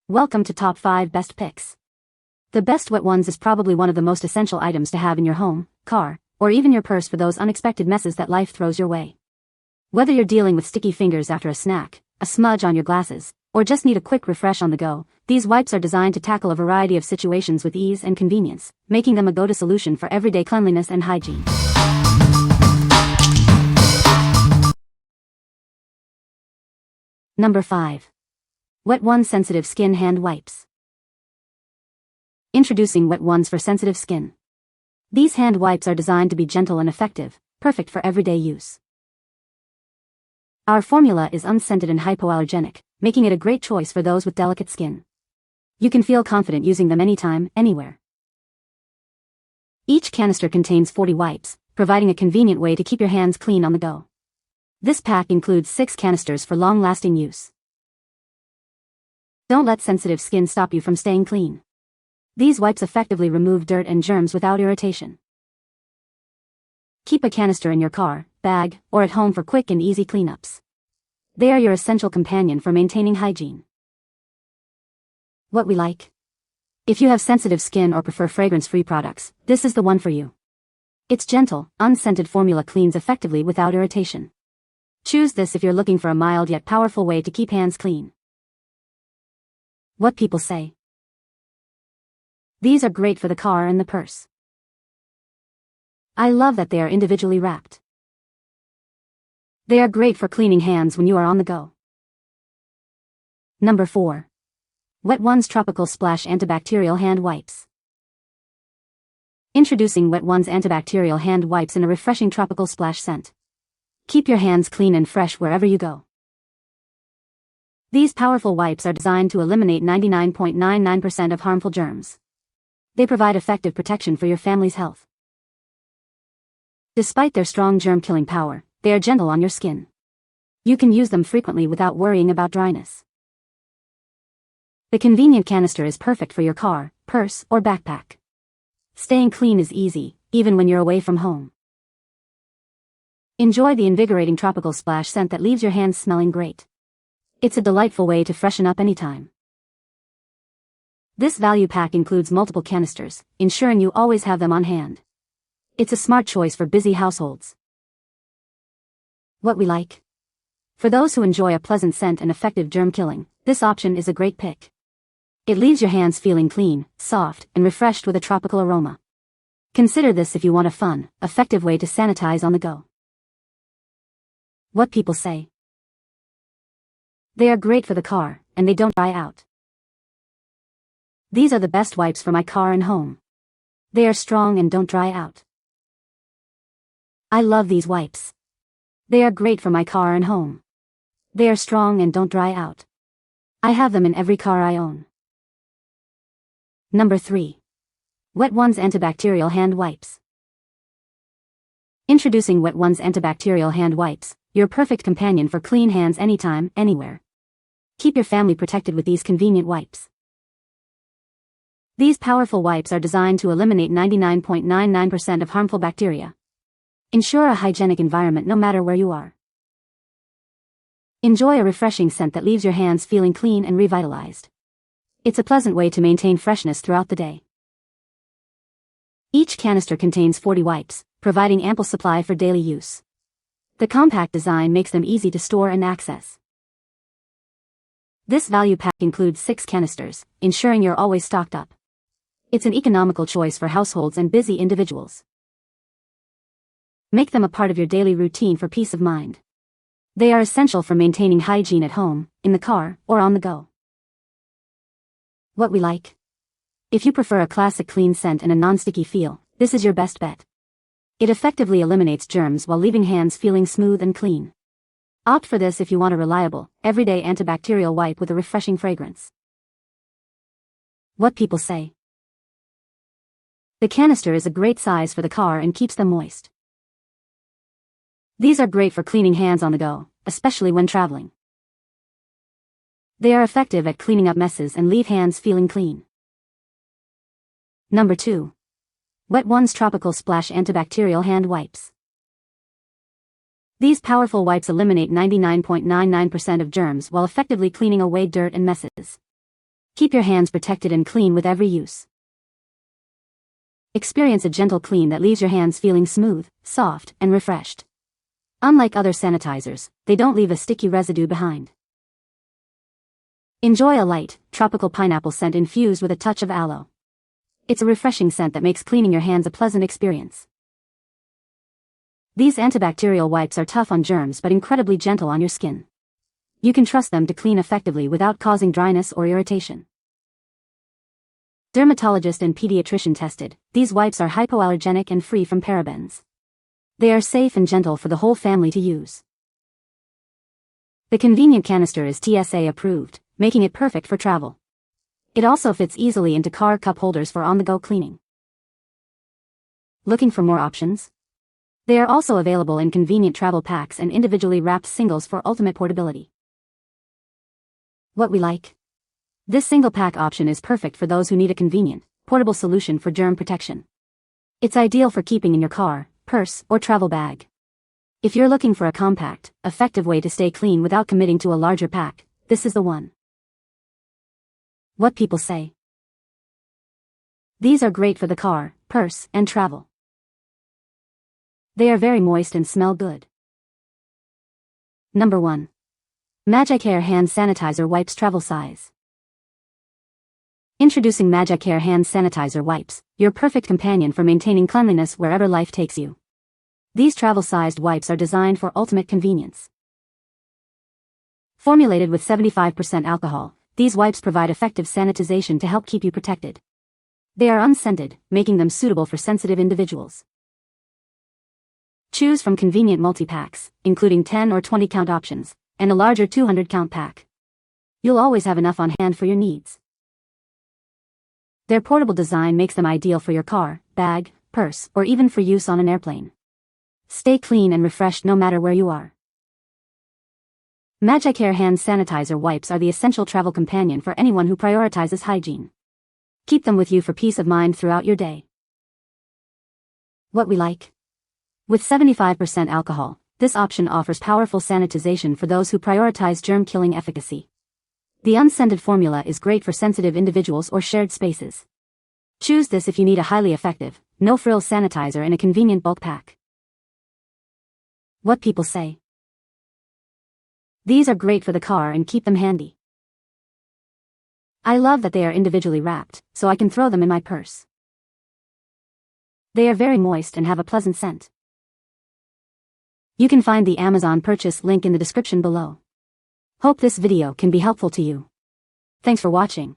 Welcome to Top 5 Best Picks. The best wet ones is probably one of the most essential items to have in your home, car, or even your purse for those unexpected messes that life throws your way. Whether you're dealing with sticky fingers after a snack, a smudge on your glasses, or just need a quick refresh on the go, these wipes are designed to tackle a variety of situations with ease and convenience, making them a go-to solution for everyday cleanliness and hygiene. Number 5. Wet Ones Sensitive Skin Hand Wipes. Introducing Wet Ones for sensitive skin. These hand wipes are designed to be gentle and effective, perfect for everyday use. Our formula is unscented and hypoallergenic, making it a great choice for those with delicate skin. You can feel confident using them anytime, anywhere. Each canister contains 40 wipes, providing a convenient way to keep your hands clean on the go. This pack includes 6 canisters for long-lasting use. Don't let sensitive skin stop you from staying clean. These wipes effectively remove dirt and germs without irritation. Keep a canister in your car, bag, or at home for quick and easy cleanups. They are your essential companion for maintaining hygiene. What we like. If you have sensitive skin or prefer fragrance-free products, this is the one for you. Its gentle, unscented formula cleans effectively without irritation. Choose this if you're looking for a mild yet powerful way to keep hands clean. What people say. These are great for the car and the purse. I love that they are individually wrapped. They are great for cleaning hands when you are on the go. Number 4. Wet Ones Tropical Splash Antibacterial Hand Wipes. Introducing Wet Ones Antibacterial Hand Wipes in a refreshing tropical splash scent. Keep your hands clean and fresh wherever you go. These powerful wipes are designed to eliminate 99.99% of harmful germs. They provide effective protection for your family's health. Despite their strong germ-killing power, they are gentle on your skin. You can use them frequently without worrying about dryness. The convenient canister is perfect for your car, purse, or backpack. Staying clean is easy, even when you're away from home. Enjoy the invigorating tropical splash scent that leaves your hands smelling great. It's a delightful way to freshen up anytime. This value pack includes multiple canisters, ensuring you always have them on hand. It's a smart choice for busy households. What we like. For those who enjoy a pleasant scent and effective germ killing, this option is a great pick. It leaves your hands feeling clean, soft, and refreshed with a tropical aroma. Consider this if you want a fun, effective way to sanitize on the go. What people say. They are great for the car, and they don't dry out. These are the best wipes for my car and home. They are strong and don't dry out. I love these wipes. They are great for my car and home. They are strong and don't dry out. I have them in every car I own. Number 3. Wet Ones Antibacterial Hand Wipes. Introducing Wet Ones Antibacterial Hand Wipes, your perfect companion for clean hands anytime, anywhere. Keep your family protected with these convenient wipes. These powerful wipes are designed to eliminate 99.99% of harmful bacteria. Ensure a hygienic environment no matter where you are. Enjoy a refreshing scent that leaves your hands feeling clean and revitalized. It's a pleasant way to maintain freshness throughout the day. Each canister contains 40 wipes, providing ample supply for daily use. The compact design makes them easy to store and access. This value pack includes 6 canisters, ensuring you're always stocked up. It's an economical choice for households and busy individuals. Make them a part of your daily routine for peace of mind. They are essential for maintaining hygiene at home, in the car, or on the go. What we like. If you prefer a classic clean scent and a non-sticky feel, this is your best bet. It effectively eliminates germs while leaving hands feeling smooth and clean. Opt for this if you want a reliable, everyday antibacterial wipe with a refreshing fragrance. What people say. The canister is a great size for the car and keeps them moist. These are great for cleaning hands on the go, especially when traveling. They are effective at cleaning up messes and leave hands feeling clean. Number 2. Wet Ones Tropical Splash Antibacterial Hand Wipes. These powerful wipes eliminate 99.99% of germs while effectively cleaning away dirt and messes. Keep your hands protected and clean with every use. Experience a gentle clean that leaves your hands feeling smooth, soft, and refreshed. Unlike other sanitizers, they don't leave a sticky residue behind. Enjoy a light, tropical pineapple scent infused with a touch of aloe. It's a refreshing scent that makes cleaning your hands a pleasant experience. These antibacterial wipes are tough on germs but incredibly gentle on your skin. You can trust them to clean effectively without causing dryness or irritation. Dermatologist and pediatrician tested, these wipes are hypoallergenic and free from parabens. They are safe and gentle for the whole family to use. The convenient canister is TSA approved, making it perfect for travel. It also fits easily into car cup holders for on-the-go cleaning. Looking for more options? They are also available in convenient travel packs and individually wrapped singles for ultimate portability. What we like? This single-pack option is perfect for those who need a convenient, portable solution for germ protection. It's ideal for keeping in your car, purse, or travel bag. If you're looking for a compact, effective way to stay clean without committing to a larger pack, this is the one. What people say. These are great for the car, purse, and travel. They are very moist and smell good. Number 1. MagiCare Hand Sanitizer Wipes Travel Size. Introducing MagiCare Hand Sanitizer Wipes, your perfect companion for maintaining cleanliness wherever life takes you. These travel-sized wipes are designed for ultimate convenience. Formulated with 75% alcohol, these wipes provide effective sanitization to help keep you protected. They are unscented, making them suitable for sensitive individuals. Choose from convenient multi-packs, including 10 or 20 count options, and a larger 200 count pack. You'll always have enough on hand for your needs. Their portable design makes them ideal for your car, bag, purse, or even for use on an airplane. Stay clean and refreshed no matter where you are. MagiCare Hand Sanitizer Wipes are the essential travel companion for anyone who prioritizes hygiene. Keep them with you for peace of mind throughout your day. What we like? With 75% alcohol, this option offers powerful sanitization for those who prioritize germ-killing efficacy. The unscented formula is great for sensitive individuals or shared spaces. Choose this if you need a highly effective, no-frills sanitizer in a convenient bulk pack. What people say. These are great for the car and keep them handy. I love that they are individually wrapped, so I can throw them in my purse. They are very moist and have a pleasant scent. You can find the Amazon purchase link in the description below. Hope this video can be helpful to you. Thanks for watching.